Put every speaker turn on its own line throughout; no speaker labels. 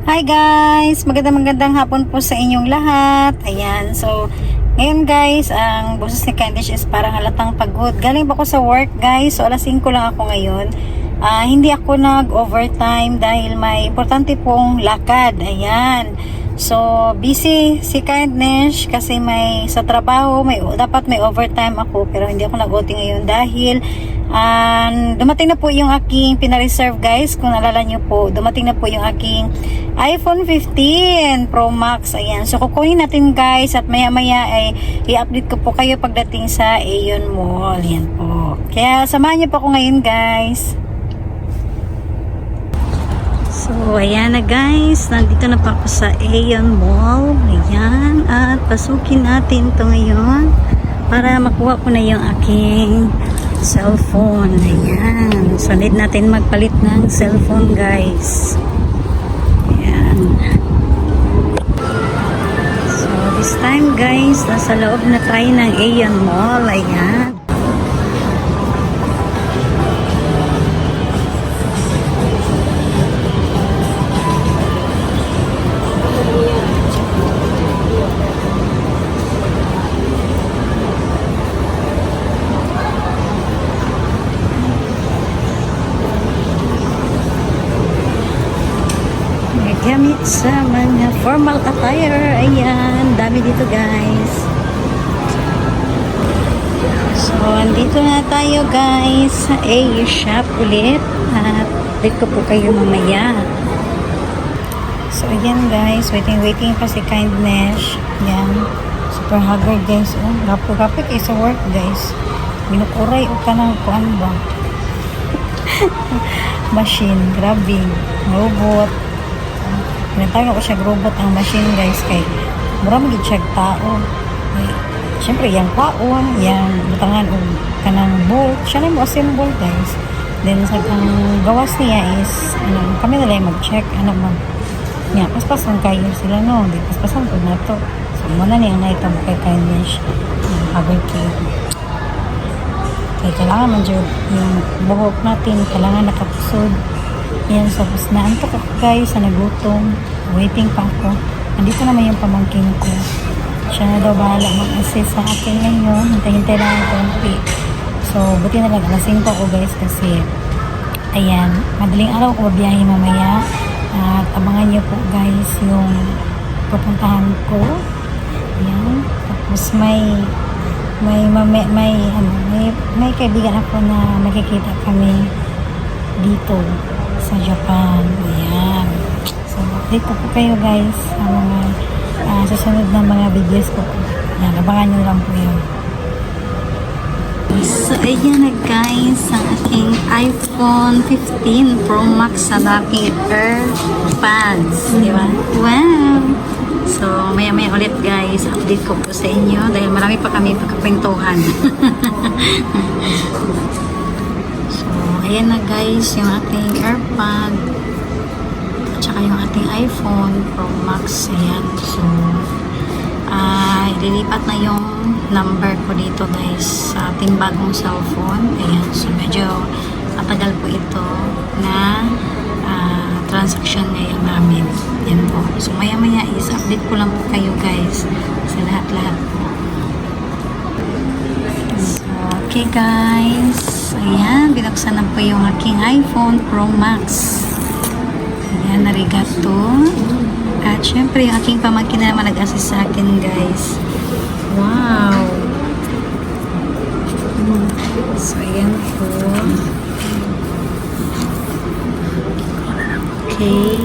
Hi guys! Magandang hapon po sa inyong lahat. Ayan, so ngayon guys, ang boses ni Candice is parang halatang pagod. Galing pa ako sa work guys, so alas 5 lang ako ngayon. Hindi ako nag-overtime dahil may importante pong lakad. Ayan. So, busy si Kindness kasi may sa trabaho, dapat may overtime ako pero hindi ako nag-OT ngayon dahil dumating na po yung aking pinareserve guys. Kung naalala nyo po, dumating na po yung aking iPhone 15 Pro Max. Ayan. So, kukunin natin guys at maya-maya ay i-update ko po kayo pagdating sa Aeon Mall. Ayan po. Kaya samahan nyo po ako ngayon guys. So, ayan na guys. Nandito na pa ako sa Aeon Mall. Ayan. At pasukin natin ito ngayon para makuha ko na yung aking cellphone. Ayan. So, need natin magpalit ng cellphone guys. Ayan. So, this time guys, nasa loob na tayo ng Aeon Mall. Ayan. Gamit sa mga formal attire. Ayan, dami dito guys. So, andito na tayo guys sa AU shop ulit. At dito po kayo mamaya. So, ayan guys. Waiting pa si Kindness. Ayan. Super haggard guys. Oh, gapo-gapo kayo sa work guys. Minukuray o ka ng kuan ba? Machine. Grabe. Robot. Pinatawag ko siya robot ang machine guys kay mura magiging siya tao. Siyempre yung tao, yung butangan o kanang bolt, siya na mo assemble guys. Then sa ang gawas niya is kami na lang mag-check niya, paspasan kayo sila no, di paspasan ko na to. So muna niya na ito kay Kindness habang kaya kailangan man yung buhok natin, kailangan nakapusod. Yan, tapos naantok ako guys sa nagutom. Waiting pa ako. Nandito naman yung pamangkin ko. Siya na daw bahala mag-assist sa akin ngayon. Hintay-hintay lang ang konti. So, buti na lang. Alasing ko ako guys kasi ayan, madaling araw ko babiyahe mamaya. At abangan nyo po guys yung pupuntahan ko. Ayan. Tapos may kaibigan ako na makikita kami dito sa Japan. Ayan. So, update ko po kayo guys sa mga susunod na mga videos ko. Ayan, abangan nyo lang po yun. So, ayan na guys ang aking iPhone 15 Pro Max sa aking AirPods. Diba? Wow! So, maya-maya ulit guys, update ko po sa inyo dahil marami pa kami pagkakwentuhan. Ayan na guys, yung ating AirPod at saka yung ating iPhone Pro Max. Ayan. So, ililipat na yung number ko dito guys sa ating bagong cellphone. Ayan. So, medyo matagal po ito na transaction ngayon namin. Ayan po. So, maya-maya is update ko lang po kayo guys sa lahat-lahat po. So, okay guys. Ayan, binuksan na po yung aking iPhone Pro Max. Ayan, narigato. At syempre, yung aking pamangkin na naman nag-assist sa akin, guys. Wow! So, ayan po. Okay.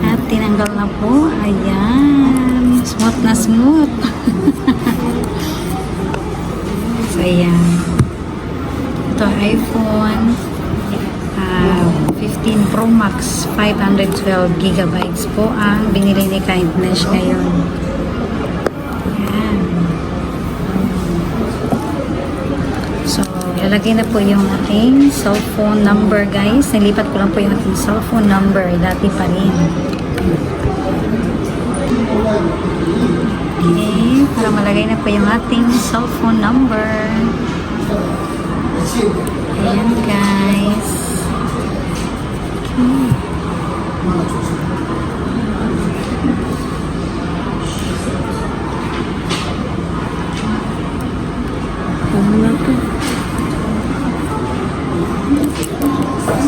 At tinanggal na po. Ayan. Smooth na smooth. So, ayan. Ito iPhone 15 Pro Max 512 gigabytes po ang binili ni Kindness ngayon. Ayan. So, ilalagay na po yung ating cellphone number guys. Nilipat ko lang po yung ating cellphone number. Dati pa rin. Okay. Para malagay na po yung ating cellphone number. Ayan guys. Okay.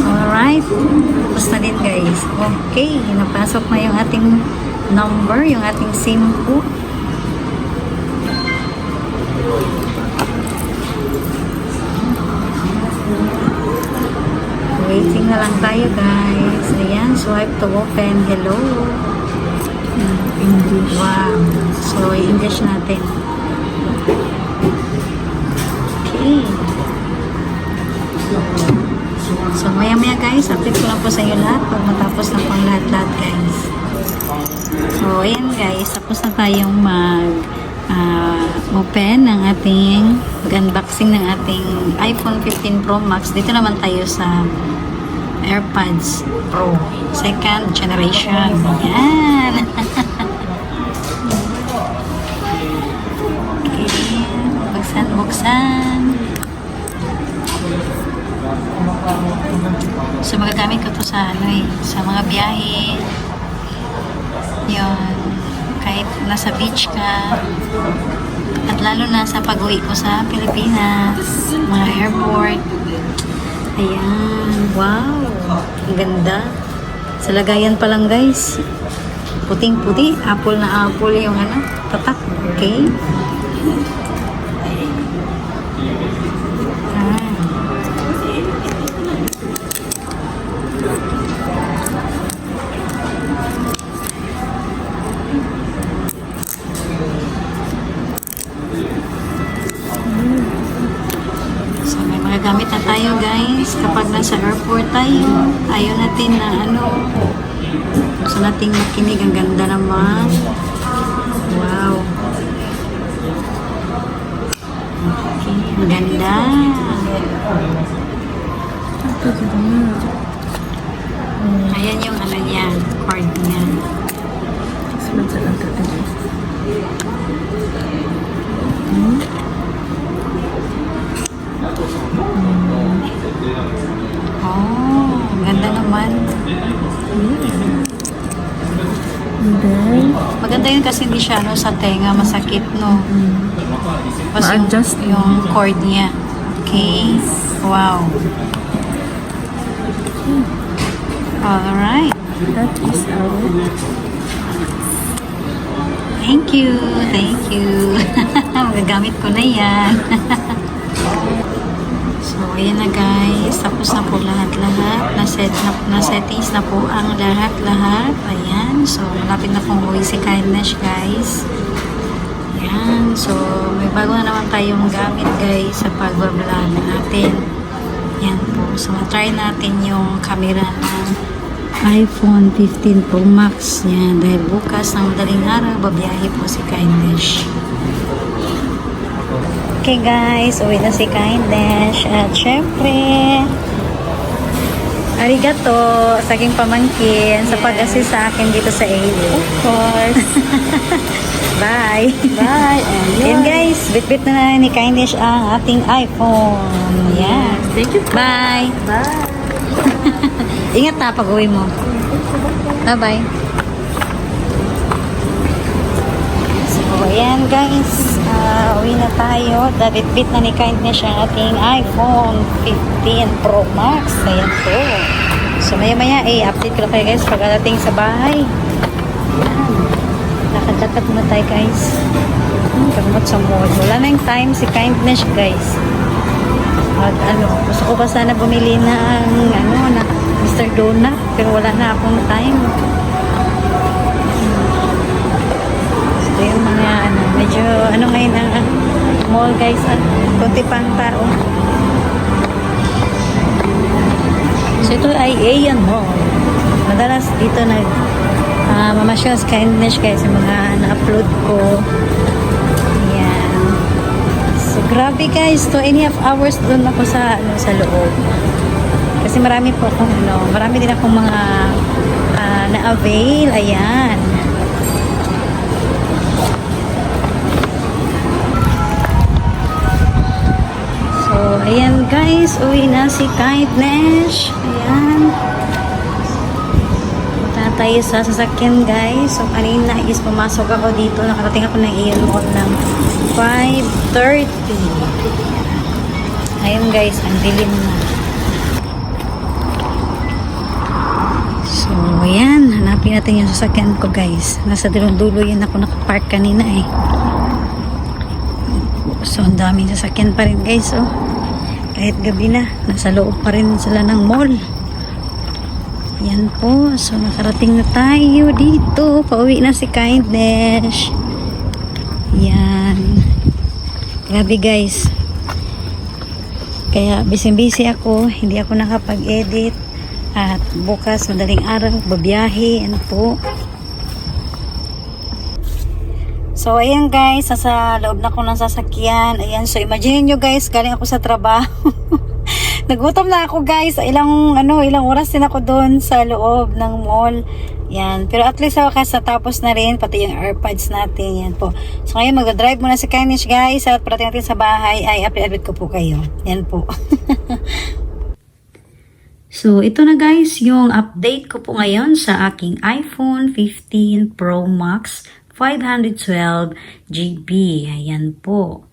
Alright. Tapos na din guys. Okay. Napasok na yung ating number, yung ating SIM po. Waiting na lang tayo guys. Ayan. Swipe to open. Hello.
English.
Wow. So, English natin. Okay. So, maya-maya guys, update ko lang po sa inyo lahat pag matapos na po ang lahat-lahat guys. So, ayan guys, tapos na tayong open ng ating unboxing ng ating iPhone 15 Pro Max. Dito naman tayo sa AirPods Pro 2nd generation. Ayan. Okay, buksan. So, magagamit ko to sa sa mga biyahe. Yun. Kahit nasa beach ka. At lalo na sa pag-uwi ko sa Pilipinas. Mga airport. Ayan. Wow. Ang ganda. Sa lagayan pa lang guys. Puting-puti. Apple na apple yung tatak. Okay. Gamit na tayo guys kapag nasa airport tayo, ayaw natin na gusto nating makinig. Ang ganda naman. Wow. Okay, ang ganda. Ayan yung niya, cord niya. Oh, ganda naman. Maganda yun kasi hindi siya sa tenga masakit, no?
Ma-adjust
yung cord niya. Okay. Wow. Alright.
That is our...
Thank you. Thank you. Magagamit ko na yan. So, ayan na guys. Tapos na po lahat-lahat. Na-settings na po ang lahat-lahat. Ayan. So, malapit na pong uwi si Kindness guys. Ayan. So, may bago na naman tayong gamit guys sa pag-vlog natin. Ayan po. So, try natin yung camera ng iPhone 15 Pro Max. Ayan. Dahil bukas ng madaling araw, babiyahe po si Kindness. Okay guys, uwi na si Kindness. At syempre, arigato sa aking pamangkin sa pag-assist sa akin dito sa AU.
Of course.
Bye.
Bye.
Yan guys, bit-bit na ni Kindness ang ating iPhone. Yan.
Thank you.
Bye.
Bye.
Ingat na pag-uwi mo. Bye-bye. So, ayan guys. Uwi na tayo. Bit-bit na ni Kindness ang ating iPhone 15 Pro Max. Ayan po. So, maya-maya, update ko lang kayo guys pagdating sa bahay. Ayan. Lakad-lakad muna tayo guys. Pagmot sa mall. Wala na yung time si Kindness guys. Gusto ko pa sana bumili ng na Mr. Donut, pero wala na akong time. Ito yung mga medyo ngayon ang mall guys, kunti pang tao. So ito ay Ayan Mall. Madalas dito mamasyal sa Kindness guys yung mga na-upload ko. Ayan. So grabe guys, 2.5 hours doon ako sa loob. Kasi marami po akong marami din akong mga na-avail. Ayan. So, ayan guys, uwi na si Kindness. Ayan. tayo sa sasakyan guys. So kanina is pumasok ako dito. Nakarating ako ng Ion Mall ng 5:30. Ayun guys, ang dilim na. So ayan, hanapin natin yung sasakyan ko guys. Nasa dulo yun ako nakapark kanina eh. So ang daming sasakyan pa rin guys oh. Kahit gabi na, nasa loob pa rin sila ng mall. Yan po. So, nakarating na tayo dito. Pauwi na si Kindness. Yan. Grabe guys. Kaya busy ako. Hindi ako nakapag-edit. At bukas, madaling araw, babiyahe. Yan po. So, ayan guys. Nasa loob na ako ng sasakyan. Ayan. So, imagine nyo guys, galing ako sa trabaho. Nagutom na ako guys. Ilang oras din ako doon sa loob ng mall. Yan. Pero at least ako tapos na rin. Pati yung AirPods natin. Yan po. So ngayon mag-drive muna si Kindness guys. At parating natin sa bahay ay update ko po kayo. Yan po. So ito na guys yung update ko po ngayon sa aking iPhone 15 Pro Max 512 GB. Ayan po.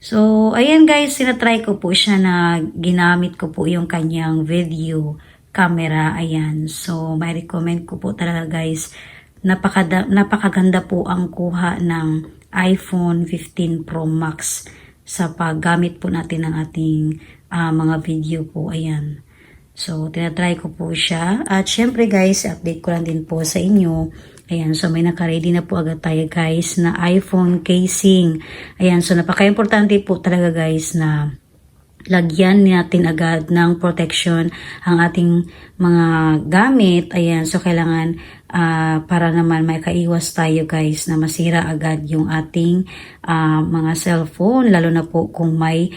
So, ayan guys, sinatry ko po siya na ginamit ko po yung kanyang video camera. Ayan. So, may recommend ko po talaga guys. Napakaganda po ang kuha ng iPhone 15 Pro Max sa paggamit po natin ng ating mga video po. Ayan. So, tinatry ko po siya. At syempre guys, update ko lang din po sa inyo. Ayan, so may naka-ready na po agad tayo guys na iPhone casing. Ayan, so napaka-importante po talaga guys na lagyan natin agad ng protection ang ating mga gamit. Ayan, so kailangan para naman may kaiwas tayo guys na masira agad yung ating mga cellphone, lalo na po kung may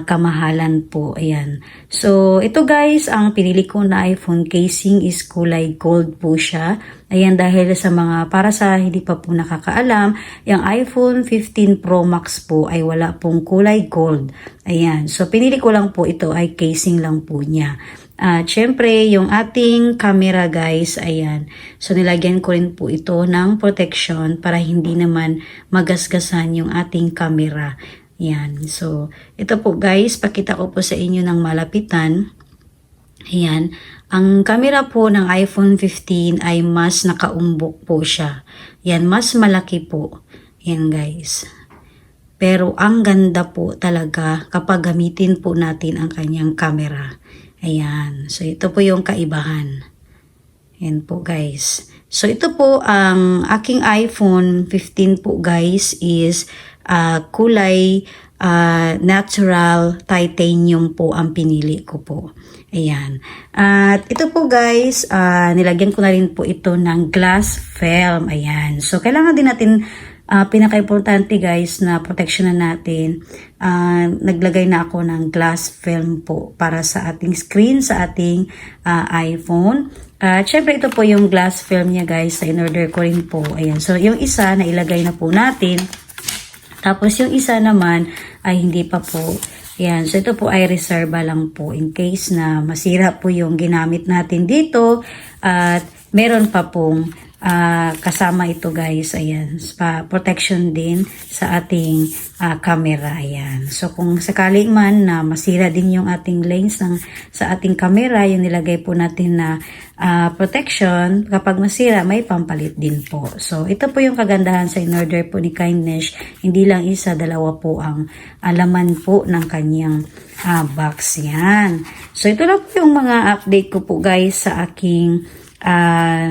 kamahalan po. Ayan. So ito guys, ang pinili ko na iPhone casing is kulay gold po siya. Ayan, dahil sa para sa hindi pa po nakakaalam, yung iPhone 15 Pro Max po ay wala pong kulay gold. Ayan, so pinili ko lang po ito ay casing lang po niya. Syempre, yung ating camera guys, ayan. So, nilagyan ko rin po ito ng protection para hindi naman magasgasan yung ating camera. Ayan. So, ito po guys, pakita ko po sa inyo ng malapitan. Ayan. Ang camera po ng iPhone 15 ay mas nakaumbok po siya. Ayan, mas malaki po. Ayan guys. Pero ang ganda po talaga kapag gamitin po natin ang kanyang camera. Ayan. So, ito po yung kaibahan. Ayan po, guys. So, ito po ang aking iPhone 15 po, guys, is kulay natural titanium po ang pinili ko po. Ayan. At ito po, guys, nilagyan ko na rin po ito ng glass film. Ayan. So, kailangan din natin pinaka-importante guys na protection na natin, naglagay na ako ng glass film po para sa ating screen, sa ating iPhone. Syempre ito po yung glass film niya guys, sa in-order ko rin po. Ayan. So yung isa na ilagay na po natin. Tapos yung isa naman ay hindi pa po. Ayan. So ito po ay reserva lang po in case na masira po yung ginamit natin dito. At meron pa pong kasama ito guys, ayan, protection din sa ating camera, ayan. So kung sakali man na masira din yung ating lens sa ating camera, yung nilagay po natin na protection, kapag masira may pampalit din po. So ito po yung kagandahan sa in-order po ni Kindness, hindi lang isa, dalawa po ang laman po ng kanyang box, yan. So ito lang po yung mga update ko po guys sa aking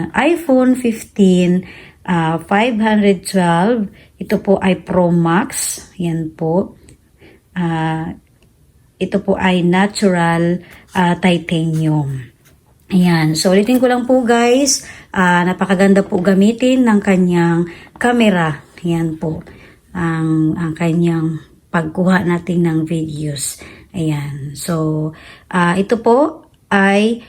iPhone 15 512. Ito po ay Pro Max. Yan po. Ito po ay natural titanium. Ayan. So, ulitin ko lang po guys. Napakaganda po gamitin ng kanyang camera. Ayan po. Ang kanyang pagkuha natin ng videos. Ayan. So, ito po ay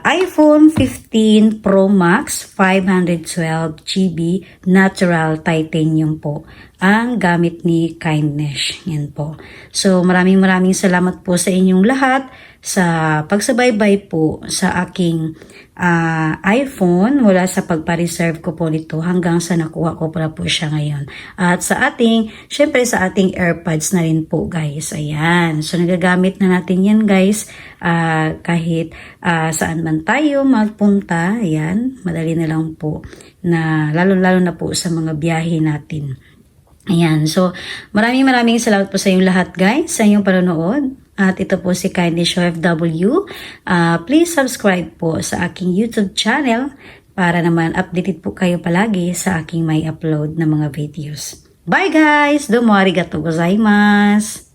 iPhone 15 Pro Max 512 GB natural titanium po ang gamit ni Kindness. Yan po. So maraming salamat po sa inyong lahat sa pagsabaybay po sa aking iPhone mula sa pagpa-reserve ko po nito hanggang sa nakuha ko pala po siya ngayon. At syempre sa ating AirPods na rin po guys. Ayan. So nagagamit na natin yan guys kahit saan man tayo magpunta. Ayan. Madali na lang po na lalo na po sa mga biyahe natin. Ayan. So maraming salamat po sa inyong lahat guys sa inyong panonood. At ito po si Kindish OFW. Please subscribe po sa aking YouTube channel para naman updated po kayo palagi sa aking may upload na mga videos. Bye guys! Domo arigatou gozaimasu!